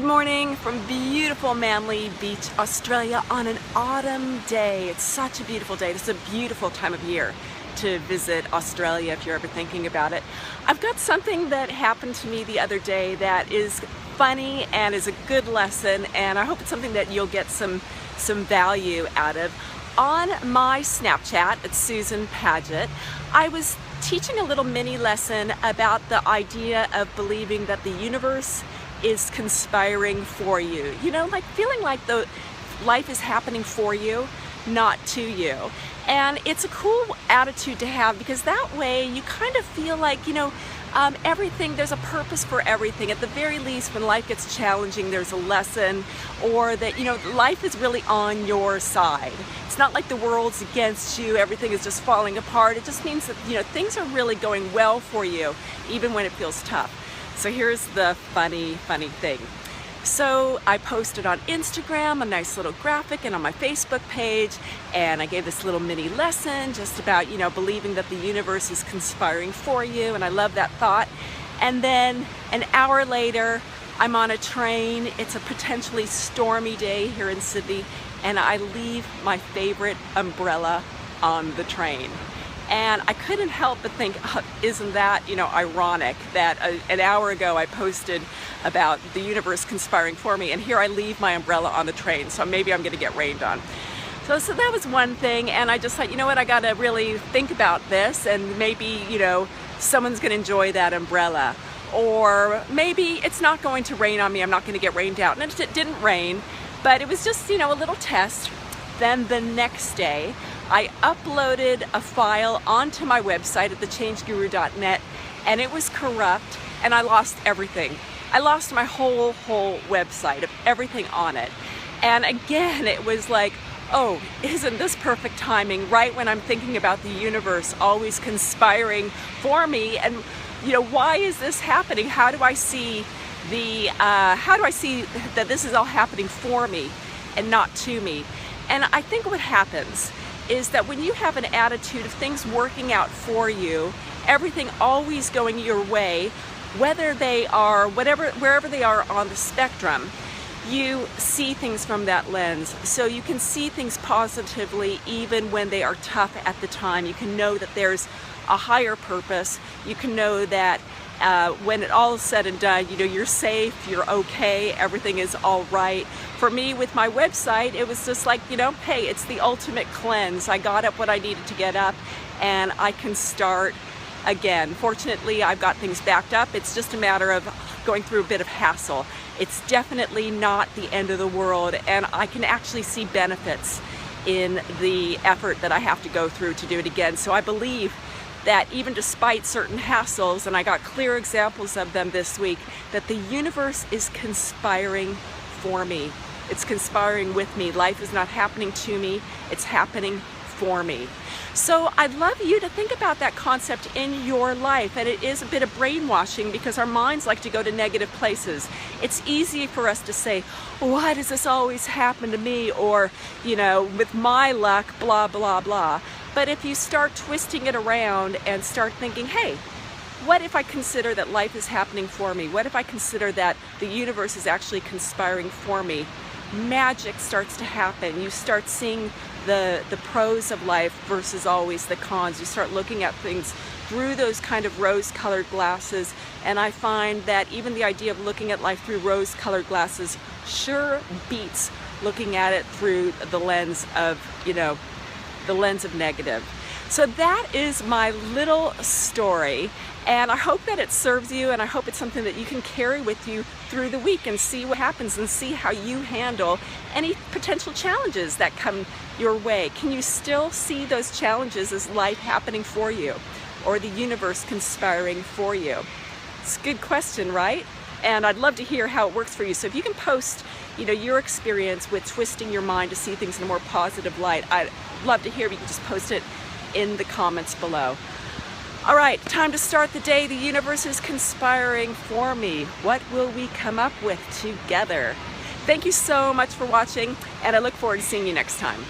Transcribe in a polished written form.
Good morning from beautiful Manly Beach, Australia on an autumn day. It's such a beautiful day. This is a beautiful time of year to visit Australia if you're ever thinking about it. I've got something that happened to me the other day that is funny and is a good lesson, and I hope it's something that you'll get some value out of. On my Snapchat at Susan Paget, I was teaching a little mini lesson about the idea of believing that the universe is conspiring for you. You know, like feeling like the life is happening for you, not to you. And it's a cool attitude to have, because that way you kind of feel like, you know, everything, there's a purpose for everything. At the very least, when life gets challenging, there's a lesson, or that, you know, life is really on your side. It's not like the world's against you, everything is just falling apart. It just means that, you know, things are really going well for you, even when it feels tough. So here's the funny thing. So I posted on Instagram a nice little graphic and on my Facebook page, and I gave this little mini lesson just about, you know, believing that the universe is conspiring for you, and I love that thought. And then an hour later, I'm on a train. It's a potentially stormy day here in Sydney, and I leave my favorite umbrella on the train. And I couldn't help but think, isn't that, you know, ironic that an hour ago I posted about the universe conspiring for me, and here I leave my umbrella on the train, so maybe I'm going to get rained on. So that was one thing, and I just thought, you know what, I got to really think about this, and maybe, you know, someone's going to enjoy that umbrella. Or maybe it's not going to rain on me, I'm not going to get rained out. And it didn't rain, but it was just, you know, a little test. Then the next day, I uploaded a file onto my website at thechangeguru.net, and it was corrupt, and I lost everything. I lost my whole website of everything on it. And again, it was like, oh, isn't this perfect timing, right when I'm thinking about the universe always conspiring for me? And, you know, why is this happening? How do I see that this is all happening for me and not to me? And I think what happens is that when you have an attitude of things working out for you, everything always going your way, whether they are wherever they are on the spectrum, you see things from that lens. So you can see things positively even when they are tough at the time. You can know that there's a higher purpose. You can know that when it all is said and done, you know, you're safe, you're okay, everything is all right. For me, with my website, it was just like, you know, hey, it's the ultimate cleanse. I got up what I needed to get up, and I can start again. Fortunately, I've got things backed up. It's just a matter of going through a bit of hassle. It's definitely not the end of the world, and I can actually see benefits in the effort that I have to go through to do it again. So I believe that even despite certain hassles, and I got clear examples of them this week, that the universe is conspiring for me. It's conspiring with me. Life is not happening to me, it's happening for me. So I'd love you to think about that concept in your life. And it is a bit of brainwashing, because our minds like to go to negative places. It's easy for us to say, why does this always happen to me? Or, you know, with my luck, blah, blah, blah. But if you start twisting it around and start thinking, hey, what if I consider that life is happening for me? What if I consider that the universe is actually conspiring for me? Magic starts to happen. You start seeing the pros of life versus always the cons. You start looking at things through those kind of rose-colored glasses, and I find that even the idea of looking at life through rose-colored glasses sure beats looking at it through the lens of, you know, the lens of negative. So that is my little story, and I hope that it serves you, and I hope it's something that you can carry with you through the week and see what happens and see how you handle any potential challenges that come your way. Can you still see those challenges as life happening for you, or the universe conspiring for you? It's a good question, right? And I'd love to hear how it works for you. So if you can post, you know, your experience with twisting your mind to see things in a more positive light, I'd love to hear if you can just post it in the comments below. All right, time to start the day. The universe is conspiring for me. What will we come up with together? Thank you so much for watching, and I look forward to seeing you next time.